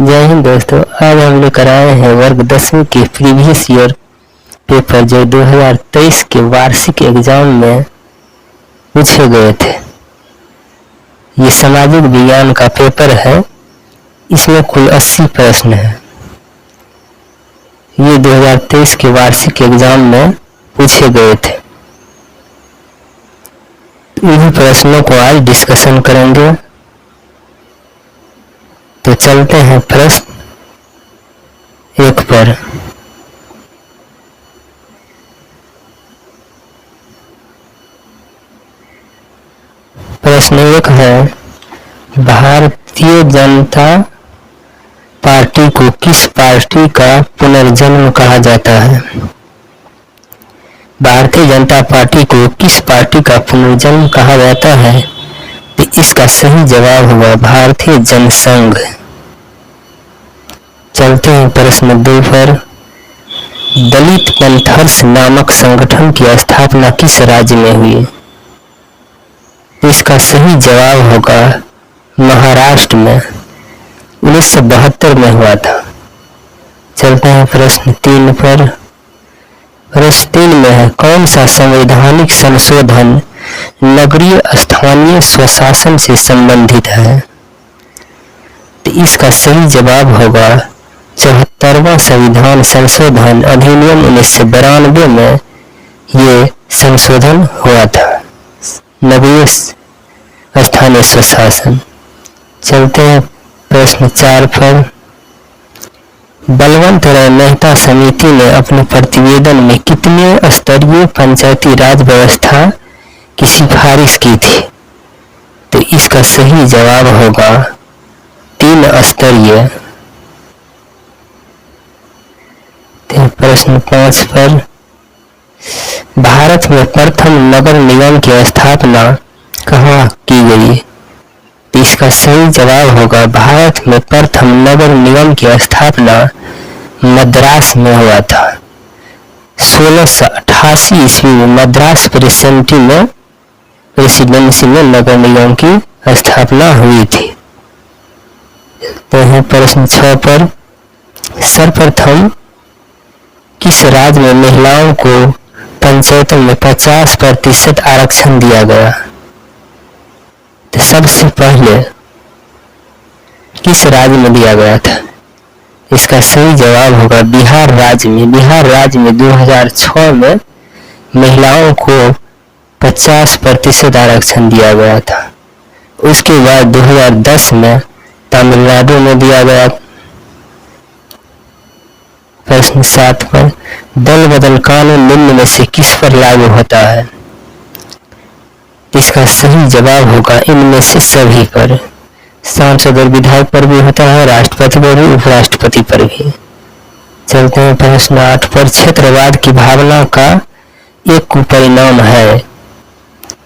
जय हिंद दोस्तों। आज हम लेकर आए हैं वर्ग 10वीं के प्रीवियस ईयर पेपर जो 2023 के वार्षिक एग्जाम में पूछे गए थे। ये सामाजिक विज्ञान का पेपर है। इसमें कुल 80 प्रश्न हैं। ये 2023 के वार्षिक एग्जाम में पूछे गए थे। इन्हीं प्रश्नों को आज डिस्कशन करेंगे। तो चलते हैं प्रश्न 1 पर। प्रश्न 1 है, भारतीय जनता पार्टी को किस पार्टी का पुनर्जन्म कहा जाता है? भारतीय जनता पार्टी को किस पार्टी का पुनर्जन्म कहा जाता है? तो इसका सही जवाब होगा भारतीय जनसंघ। चलते हैं प्रश्न 2 पर। दलित पंथर्स नामक संगठन की स्थापना किस राज्य में हुई? इसका सही जवाब होगा महाराष्ट्र में 1972 में हुआ था। चलते हैं प्रश्न 3 पर। प्रश्न 3 में है, कौन सा संवैधानिक संशोधन नगरीय स्थानीय स्वशासन से संबंधित है? तो इसका सही जवाब होगा 74वां संविधान संशोधन अधिनियम 1992 में ये संशोधन हुआ था, नगरीय स्थानीय स्वशासन। चलते हैं प्रश्न 4 पर। बलवंत राय मेहता समिति ने अपने प्रतिवेदन में कितने स्तरीय पंचायती राज व्यवस्था की सिफारिश की थी? तो इसका सही जवाब होगा 3 स्तरीय। प्रश्न 5 पर। भारत में प्रथम नगर निगम की स्थापना कहाँ की गई? तो इसका सही जवाब होगा भारत में प्रथम नगर निगम की स्थापना मद्रास में हुआ था। 1688 ईस्वी में मद्रास प्रेसिडेंसी में नगर निगम की स्थापना हुई थी। तो है प्रश्न 6 पर। सर्वप्रथम किस राज्य में महिलाओं को पंचायतों में 50% आरक्षण दिया गया? तो सबसे पहले किस राज्य में दिया गया था? इसका सही जवाब होगा बिहार राज्य में। बिहार राज्य में 2006 में महिलाओं को 50% आरक्षण दिया गया था। उसके बाद 2010 में तमिलनाडु में दिया गया। प्रश्न 7 पर। दल बदल कानून निम्न में से किस पर लागू होता है? इसका सही जवाब होगा इनमें से सभी पर। सांसद और विधायक पर भी होता है, राष्ट्रपति पर भी, उपराष्ट्रपति पर भी। चलते हैं प्रश्न 8 पर। क्षेत्रवाद की भावना का एक कुपरिणाम है।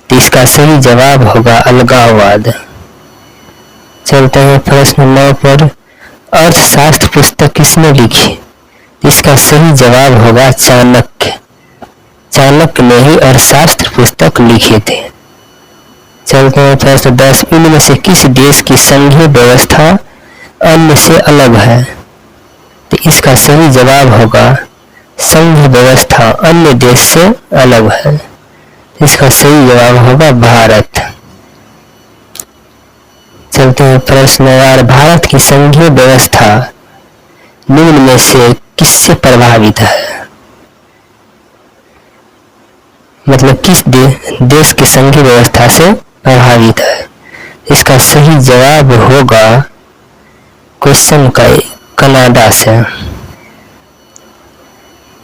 तो इसका सही जवाब होगा अलगाववाद। चलते हैं प्रश्न 9 पर। अर्थशास्त्र पुस्तक किसने लिखी? इसका सही जवाब होगा चाणक्य। चाणक्य ने ही अर्थशास्त्र पुस्तक लिखे थे। चलते हैं प्रश्न 10। इनमें से किस देश की संघीय व्यवस्था अन्य से अलग है? तो इसका सही जवाब होगा संघ व्यवस्था अन्य देश से अलग है। इसका सही जवाब होगा भारत। चलते हैं प्रश्न 11। भारत की संघीय व्यवस्था निम्न में से किससे प्रभावित है? मतलब किस देश की संघीय व्यवस्था से प्रभावित है? इसका सही जवाब होगा क्वेश्चन का कनाडा से।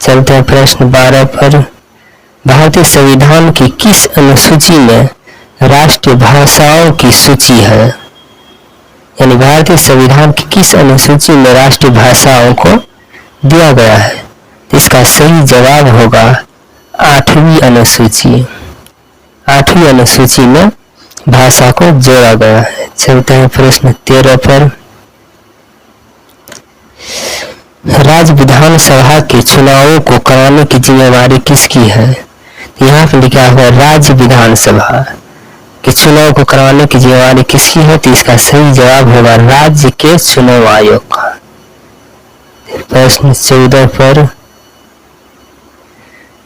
चलते हैं प्रश्न 12 पर। भारतीय संविधान की किस अनुसूची में राष्ट्रीय भाषाओं की सूची है? यानी भारतीय संविधान की किस अनुसूची में राष्ट्रीय भाषाओं को दिया गया है? इसका सही जवाब होगा 8वीं अनुसूची। 8वीं अनुसूची में भाषा को जोड़ा गया है। चलते हैं प्रश्न 13 पर। राज्य विधानसभा के चुनावों को कराने की जिम्मेवारी किसकी है? यहाँ पर लिखा हुआ राज्य विधानसभा। कि चुनाव को करवाने की जिम्मेदारी किसकी है, तो इसका सही जवाब होगा राज्य के चुनाव आयोग का। प्रश्न 14 पर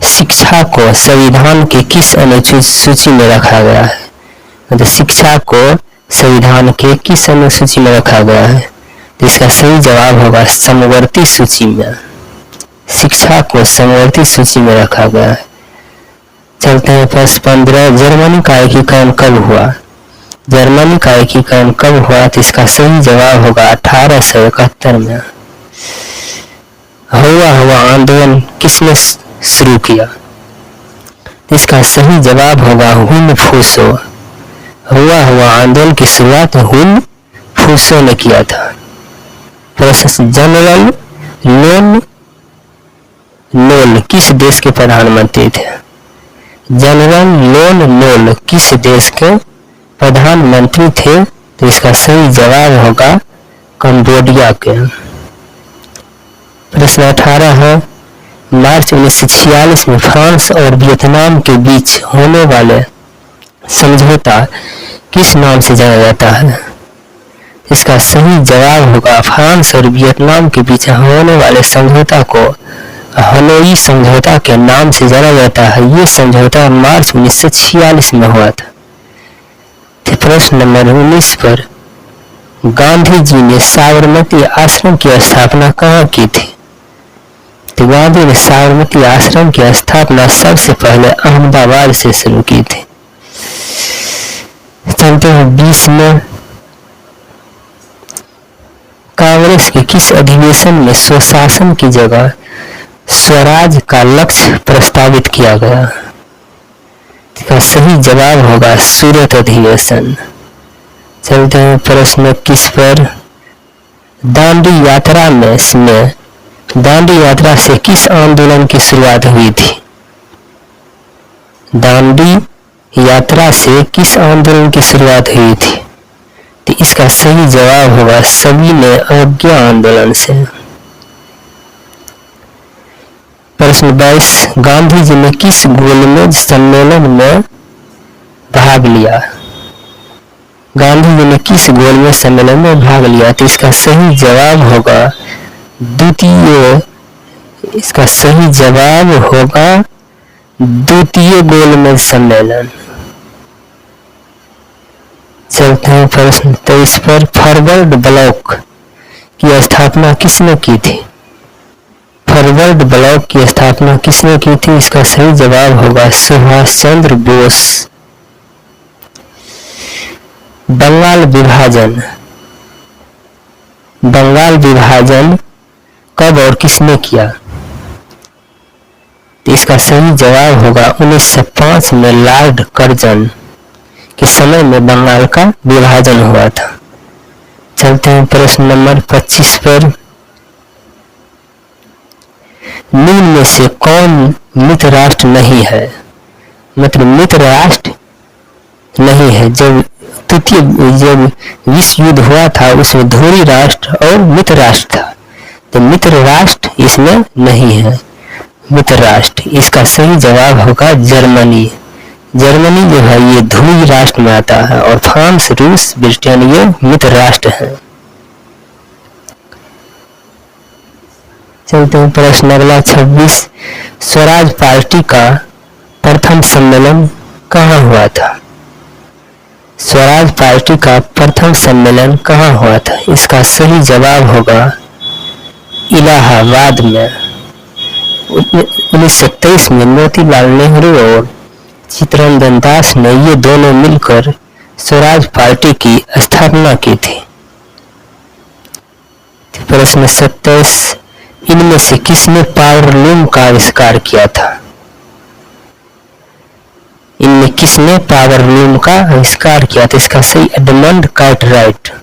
शिक्षा को संविधान के किस अनुसूची सूची में रखा गया है, मतलब शिक्षा को संविधान के किस अनुसूची में रखा गया है, तो इसका सही जवाब होगा समवर्ती सूची में। शिक्षा को समवर्ती सूची में रखा गया है। चलते हैं प्रश्न 15, जर्मनी का एकीकरण कब हुआ, जर्मनी का एकीकरण कब हुआ, तो इसका सही जवाब होगा 1871 में। हुआ आंदोलन किसने शुरू किया, तो इसका सही जवाब होगा हुन फूसो। हुआ आंदोलन की शुरुआत हुन फूसो ने किया था। प्रश्न जनरल नोल किस देश के प्रधानमंत्री थे, जनरल नोल किस देश के प्रधानमंत्री थे, तो इसका सही जवाब होगा कंबोडिया के। प्रश्न 18 है मार्च 1946 में फ्रांस और वियतनाम के बीच होने वाले समझौता किस नाम से जाना जाता है, इसका सही जवाब होगा फ्रांस और वियतनाम के बीच होने वाले समझौता को हनोई समझौता के नाम से जाना जाता है। ये समझौता मार्च 1946 में हुआ था। प्रश्न नंबर 19 पर गांधी जी ने साबरमती आश्रम की स्थापना कहाँ की थी, तो गांधी ने साबरमती आश्रम की स्थापना सबसे पहले अहमदाबाद से शुरू की थी। चलते हैं 20 में, कांग्रेस के किस अधिवेशन में स्वशासन की जगह स्वराज का लक्ष्य प्रस्तावित किया गया, इसका सही जवाब होगा सूरत अधिवेशन। चलते हैं प्रश्न 21 पर दांडी यात्रा से किस आंदोलन की शुरुआत हुई थी, दांडी यात्रा से किस आंदोलन की शुरुआत हुई थी, तो इसका सही जवाब होगा सविनय अवज्ञा आंदोलन से। प्रश्न 22 गांधी जी ने किस गोलमेज सम्मेलन में भाग लिया, गांधी जी ने किस गोलमेज सम्मेलन में भाग लिया, तो इसका सही जवाब होगा द्वितीय गोलमेज सम्मेलन। चलते हैं प्रश्न 23 पर फॉरवर्ड ब्लॉक की स्थापना किसने की थी, फॉरवर्ड ब्लॉक की स्थापना किसने की थी, इसका सही जवाब होगा सुभाष चंद्र बोस। बंगाल विभाजन कब और किसने किया, तो इसका सही जवाब होगा 1905 में लॉर्ड कर्जन के समय में बंगाल का विभाजन हुआ था। चलते हैं प्रश्न नंबर 25 पर निम्न में से कौन मित्र राष्ट्र नहीं है, मतलब मित्र राष्ट्र नहीं है। जब विश्व युद्ध हुआ था उसमें धोरी राष्ट्र और मित्र राष्ट्र था, तो मित्र राष्ट्र इसमें नहीं है। मित्र राष्ट्र इसका सही जवाब होगा जर्मनी। जर्मनी जो है ये ध्रुवीय राष्ट्र में आता है और फ्रांस, रूस, ब्रिटेन ये मित्र राष्ट्र है। चलते हैं प्रश्न अगला 26 स्वराज पार्टी का प्रथम सम्मेलन कहाँ हुआ था, स्वराज पार्टी का प्रथम सम्मेलन कहाँ हुआ था, इसका सही जवाब होगा इलाहाबाद में। 1923 में मोतीलाल नेहरू और चित्तरंजन दास ने ये दोनों मिलकर स्वराज पार्टी की स्थापना की थी। प्रश्न 27 इनमें से किसने पावरलूम का आविष्कार किया था, इनमें किसने पावरलूम का आविष्कार किया था, इसका सही एडमंड कार्टराइट।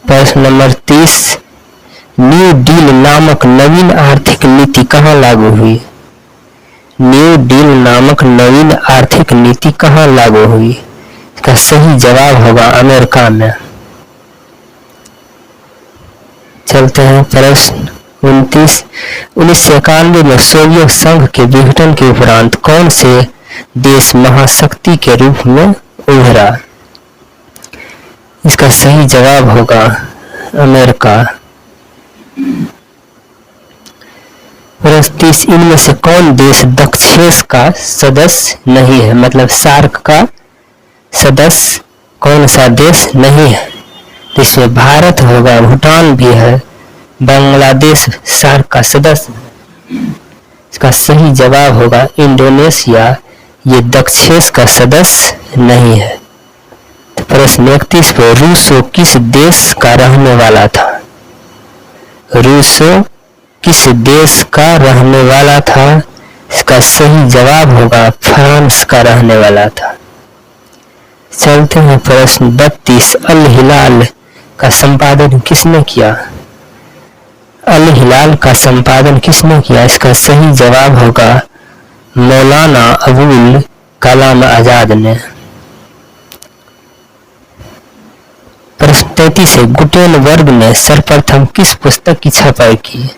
प्रश्न नंबर 30 न्यू डील नामक नवीन आर्थिक नीति कहाँ लागू हुई, न्यू डील नामक नवीन आर्थिक नीति कहाँ लागू हुई, इसका सही जवाब होगा अमेरिका में। चलते हैं प्रश्न 29 1991 में सोवियत संघ के विघटन के उपरांत कौन से देश महाशक्ति के रूप में उभरा। इसका सही जवाब होगा अमेरिका। प्रश्न 30, इनमें से कौन देश दक्षेस का सदस्य नहीं है, मतलब सार्क का सदस्य कौन सा देश नहीं है? तो इसमें भारत होगा, भूटान भी है, बांग्लादेश सार्क का सदस्य है। इसका सही जवाब होगा इंडोनेशिया, ये दक्षेस का सदस्य नहीं है। तो प्रश्न 31 पे रूसो किस देश का रहने वाला था? रूसो किस देश का रहने वाला था? इसका सही जवाब होगा फ्रांस का रहने वाला था। चलते हैं प्रश्न 32, अल हिलाल का संपादन किसने किया? अल हिलाल का संपादन किसने किया? इसका सही जवाब होगा मौलाना अबुल कलाम आजाद ने। प्रश्न 33 है, गुटेनबर्ग ने सर्वप्रथम किस पुस्तक की छपाई की?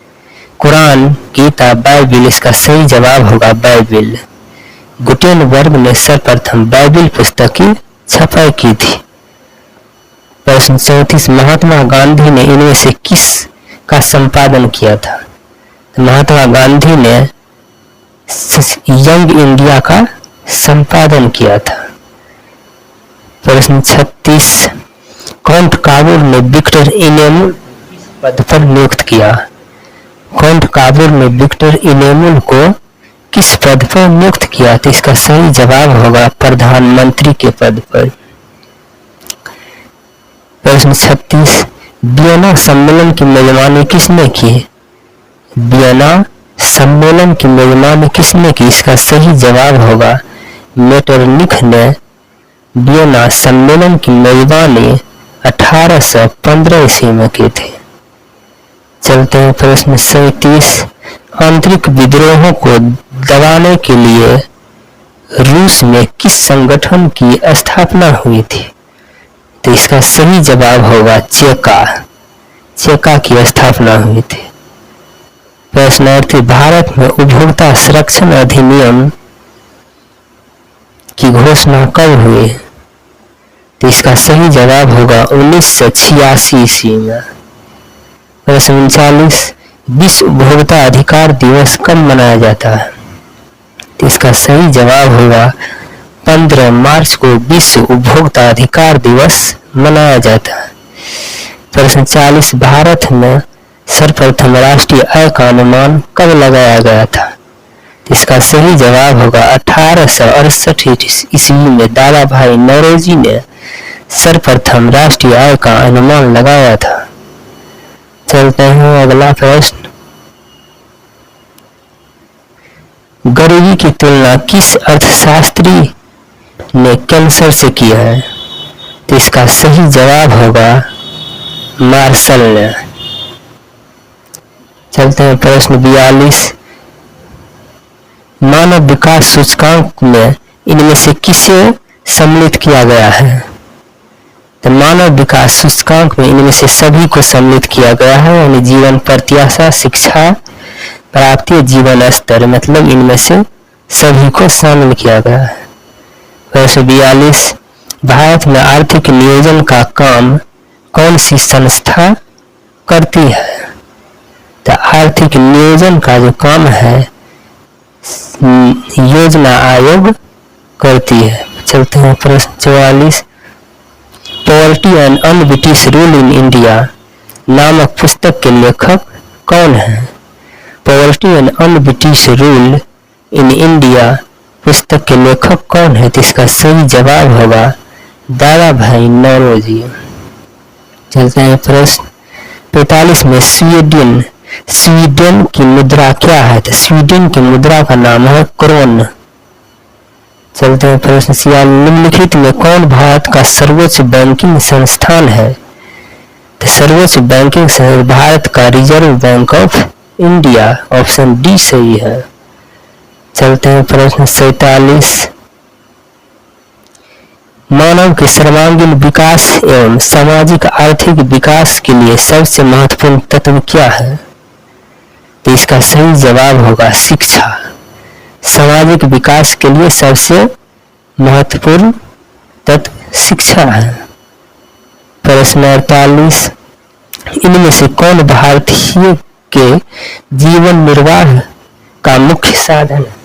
कुरान, गीता, बाइबिल? इसका सही जवाब होगा बाइबिल। गुटेनबर्ग ने सर्वप्रथम बाइबिल पुस्तक की छपाई की थी। प्रश्न 34, महात्मा गांधी ने इनमें से किस का संपादन किया था? महात्मा गांधी ने यंग इंडिया का संपादन किया था। प्रश्न 36, काउंट काबुल ने विक्टर इनेमुल पद पर नियुक्त किया? काउंट काबुल ने विक्टर इनेमुल को किस पद पर नियुक्त किया? तो इसका सही जवाब होगा प्रधानमंत्री के पद पर। प्रश्न 36, वियना सम्मेलन की मेजबानी किसने की? वियना सम्मेलन की मेजबानी किसने की? इसका सही जवाब होगा मेटरनिख ने वियना सम्मेलन की मेजबानी 1815 ईस्वी में की थी। चलते हैं प्रश्न 37, आंतरिक विद्रोहों को दबाने के लिए रूस में किस संगठन की स्थापना हुई थी? तो इसका सही जवाब होगा चेका की स्थापना हुई थी। प्रश्न 38, भारत में उपभोक्ता संरक्षण अधिनियम की घोषणा कब हुई? तो इसका सही जवाब होगा 1986 ईस्वी में। प्रश्न 39, विश्व उपभोक्ता अधिकार दिवस कब मनाया जाता है? तो इसका सही जवाब होगा 15 मार्च को विश्व उपभोक्ता अधिकार दिवस मनाया जाता है। प्रश्न 40, भारत में सर्वप्रथम राष्ट्रीय आय का अनुमान कब लगाया गया था? तो इसका सही जवाब होगा 1868 ईस्वी में दादा भाई नौरोजी ने सर्वप्रथम राष्ट्रीय आय का अनुमान लगाया था। चलते हैं अगला प्रश्न, गरीबी की तुलना किस अर्थशास्त्री ने कैंसर से किया है? तो इसका सही जवाब होगा मार्शल ने। चलते हैं प्रश्न 42, मानव विकास सूचकांक में इनमें से किसे सम्मिलित किया गया है? तो मानव विकास सूचकांक में इनमें से सभी को सम्मिलित किया गया है, यानी जीवन प्रत्याशा, शिक्षा प्राप्ति, जीवन स्तर, मतलब इनमें से सभी को शामिल किया गया है। प्रश्न 42, भारत में आर्थिक नियोजन का काम कौन सी संस्था करती है? तो आर्थिक नियोजन का जो काम है योजना आयोग करती है। चलते हैं प्रश्न 44, poverty and un-British rule in India नामक पुस्तक के लेखक कौन है? Poverty and un-British rule in India पुस्तक के लेखक कौन है? तो इसका सही जवाब होगा दादा भाई नौरोजी। चलते हैं प्रश्न 45 में स्वीडन की मुद्रा क्या है? तो स्वीडन की मुद्रा का नाम है क्रोन। चलते हैं प्रश्न 46, निम्नलिखित में कौन भारत का सर्वोच्च बैंकिंग संस्थान है? तो सर्वोच्च बैंकिंग संस्थान भारत का reserve bank of India, option D सही है। चलते हैं प्रश्न 47, मानव के सर्वांगीण विकास एवं सामाजिक आर्थिक विकास के लिए सबसे महत्वपूर्ण तत्व क्या है? तो इसका सही जवाब होगा शिक्षा। सामाजिक विकास के लिए सबसे महत्वपूर्ण तत्व शिक्षा है। प्रश्न 48, इनमें से कौन भारतीय के जीवन निर्वाह का मुख्य साधन है?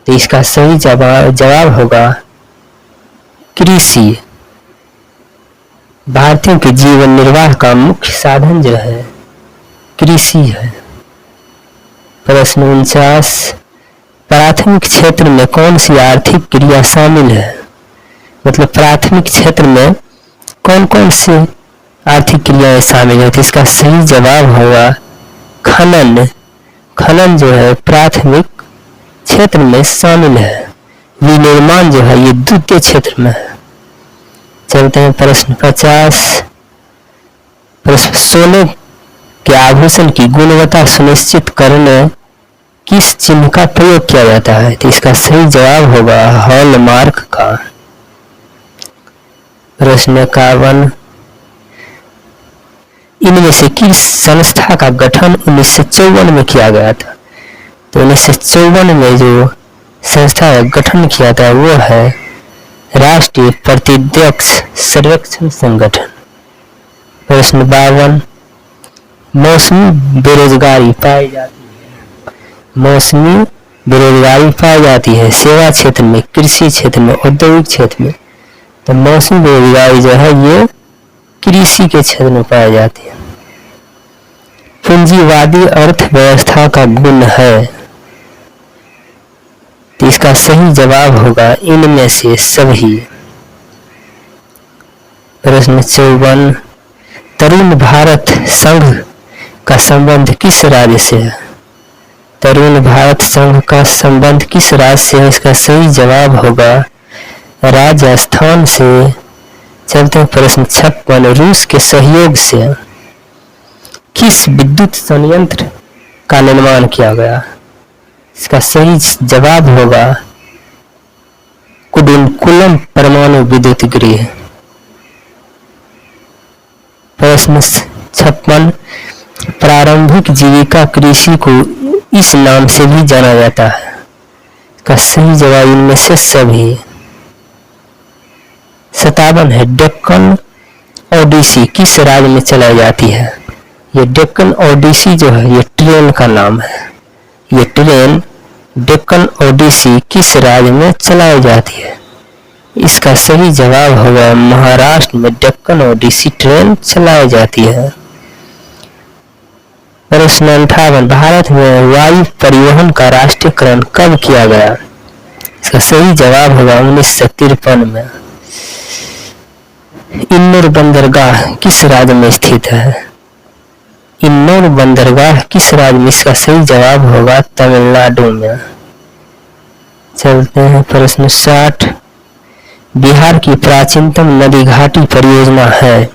तो इसका सही जवाब होगा कृषि। भारतीयों के जीवन निर्वाह का मुख्य साधन जो है कृषि है। प्रश्न 49, प्राथमिक क्षेत्र में कौन सी आर्थिक क्रिया शामिल है? मतलब प्राथमिक क्षेत्र में कौन कौन सी आर्थिक क्रियाएं शामिल है? तो इसका सही जवाब होगा खनन। खनन जो है प्राथमिक क्षेत्र में शामिल है। विनिर्माण जो है ये द्वितीय क्षेत्र में है। चलते हैं प्रश्न 50, प्रश्न सोने के आभूषण की गुणवत्ता सुनिश्चित करने किस चिन्ह का प्रयोग किया जाता है? तो इसका सही जवाब होगा हॉलमार्क का। प्रश्न 51, इनमें से किस संस्था का गठन 1954 में किया गया था? तो 1954 में जो संस्था का गठन किया था वो है राष्ट्रीय प्रतिरक्षण सर्वेक्षण संगठन। प्रश्न 52, मौसमी बेरोजगारी पाई जाती है। मौसमी बेरोजगारी पाई जाती है सेवा क्षेत्र में, कृषि क्षेत्र में, औद्योगिक क्षेत्र में। तो मौसमी बेरोजगारी जो है ये कृषि के क्षेत्र में पाई जाती है। पूंजीवादी अर्थव्यवस्था का गुण है। तो इसका सही जवाब होगा इनमें से सभी। प्रश्न 54, तरुण भारत संघ का संबंध किस राज्य से है? तरुण भारत संघ का संबंध किस राज्य से है? इसका सही जवाब होगा राजस्थान से। चलते हैं प्रश्न 56, रूस के सहयोग से किस विद्युत संयंत्र का निर्माण किया गया? इसका सही जवाब होगा कुडुनकुलम परमाणु विद्युत गृह। प्रश्न 56, प्रारंभिक जीविका कृषि को इस नाम से भी जाना जाता है। इसका सही जवाब इनमें से सभी। 57 है, डेक्कन ओडिसी किस राज्य में चलाई जाती है? ये डेक्कन ओडिसी जो है ये ट्रेन का नाम है। ये ट्रेन डेक्कन ओडिसी किस राज्य में चलाई जाती है? इसका सही जवाब होगा महाराष्ट्र में डेक्कन ओडिसी ट्रेन चलाई जाती है। प्रश्न 58, भारत में वायु परिवहन का राष्ट्रीयकरण कब किया गया? इसका सही जवाब होगा 1953 में। इन्नौर बंदरगाह किस राज्य में स्थित है? इन्नौर बंदरगाह किस राज्य में? इसका सही जवाब होगा तमिलनाडु में। चलते हैं प्रश्न 60, बिहार की प्राचीनतम नदी घाटी परियोजना है।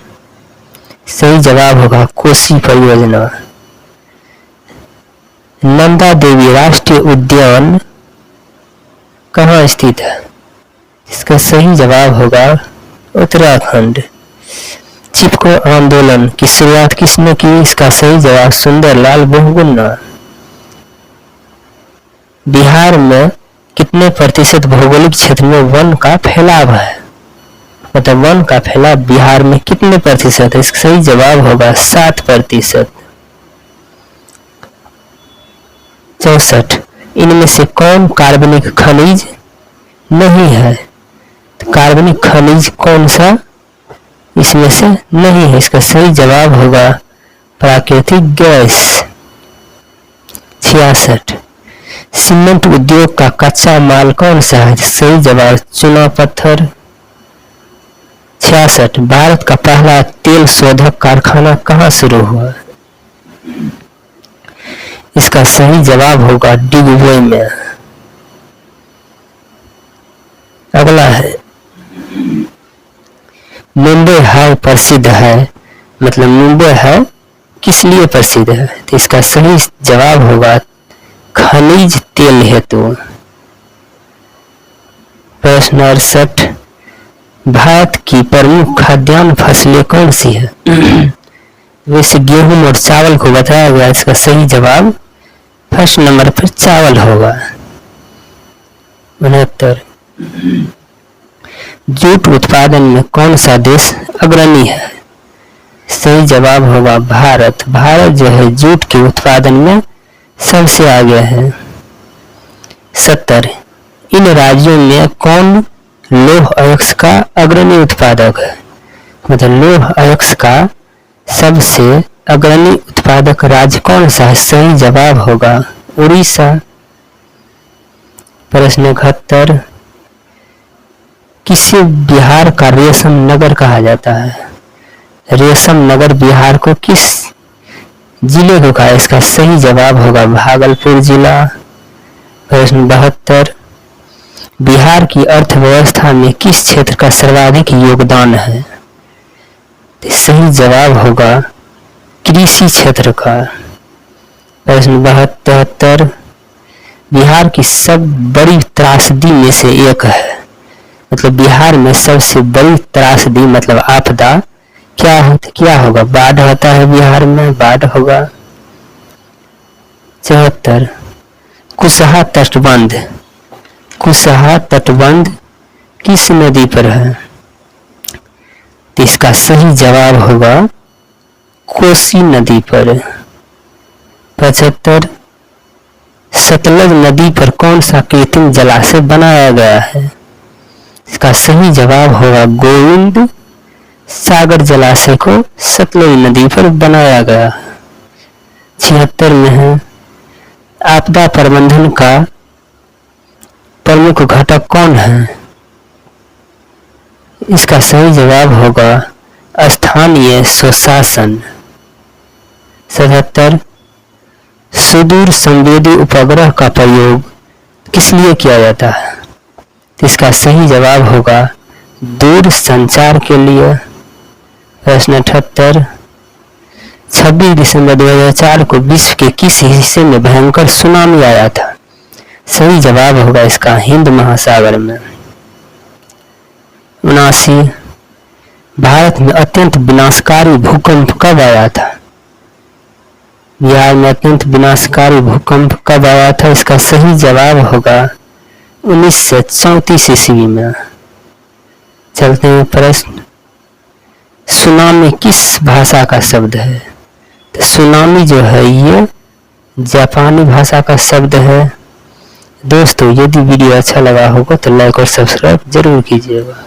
सही जवाब होगा कोसी परियोजना। नंदा देवी राष्ट्रीय उद्यान कहाँ स्थित है? इसका सही जवाब होगा उत्तराखंड। चिपको आंदोलन की शुरुआत किसने की? इसका सही जवाब सुंदरलाल बहुगुणा। बिहार में कितने प्रतिशत भौगोलिक क्षेत्र में वन का फैलाव है? मतलब वन का फैलाव बिहार में कितने प्रतिशत है? इसका सही जवाब होगा 7%। 64, इनमें से कौन कार्बनिक खनिज नहीं है? कार्बनिक खनिज कौन सा इसमें से नहीं है? इसका सही जवाब होगा प्राकृतिक गैस। 66, सीमेंट उद्योग का कच्चा माल कौन सा है? सही जवाब चूना पत्थर। 66, भारत का पहला तेल शोधक कारखाना कहाँ शुरू हुआ? इसका सही जवाब होगा डिगबोई में। अगला है मुंबई हाय प्रसिद्ध है। मतलब मुंबई हाय किस लिए प्रसिद्ध है? तो इसका सही जवाब होगा खनिज तेल हेतु। प्रश्न 68, भारत की प्रमुख खाद्यान्न फसलें कौन सी है? वैसे गेहूं और चावल को बताया गया। इसका सही जवाब फर्स्ट नंबर पर चावल होगा। 69। जूट उत्पादन में कौन सा देश अग्रणी है? सही जवाब होगा भारत। भारत जो है जूट के उत्पादन में सबसे आगे है। 70। इन राज्यों में कौन लौह अयस्क का अग्रणी उत्पादक है? मतलब लौह अयस्क का सबसे अग्रणी उत्पादक राज्य कौन सा है? सही जवाब होगा उड़ीसा। प्रश्न 71। किसे बिहार का रेशम नगर कहा जाता है? रेशम नगर बिहार को किस जिले को कहा? इसका सही जवाब होगा भागलपुर जिला। प्रश्न 72। बिहार की अर्थव्यवस्था में किस क्षेत्र का सर्वाधिक योगदान है? सही जवाब होगा कृषि क्षेत्र का। प्रश्न 73। बिहार की सब बड़ी त्रासदी में से एक है, मतलब बिहार में सबसे बड़ी त्रासदी मतलब आपदा क्या होगा? बाढ़ होता है बिहार में, बाढ़ होगा। 74। कुशहा तटबंध, कुशहा तटबंध किस नदी पर है? तो इसका सही जवाब होगा कोसी नदी पर। 75। सतलज नदी पर कौन सा कृत्रिम जलाशय बनाया गया है? इसका सही जवाब होगा गोविंद सागर जलाशय को सतलज नदी पर बनाया गया। 76 में है आपदा प्रबंधन का प्रमुख घटक कौन है? इसका सही जवाब होगा स्थानीय स्वशासन। 77। सुदूर संवेदी उपग्रह का प्रयोग किस लिए किया जाता है? इसका सही जवाब होगा दूर संचार के लिए। प्रश्न 78। 26 दिसंबर 2004 को विश्व के किस हिस्से में भयंकर सुनामी आया था? सही जवाब होगा इसका हिंद महासागर में। 79। भारत में अत्यंत विनाशकारी भूकंप कब आया था? बिहार में अत्यंत विनाशकारी भूकंप कब आया था? इसका सही जवाब होगा 1934 ईस्वी में। चलते हैं प्रश्न। सुनामी किस भाषा का शब्द है? तो सुनामी जो है ये जापानी भाषा का शब्द है। दोस्तों यदि वीडियो अच्छा लगा होगा तो लाइक और सब्सक्राइब जरूर कीजिएगा।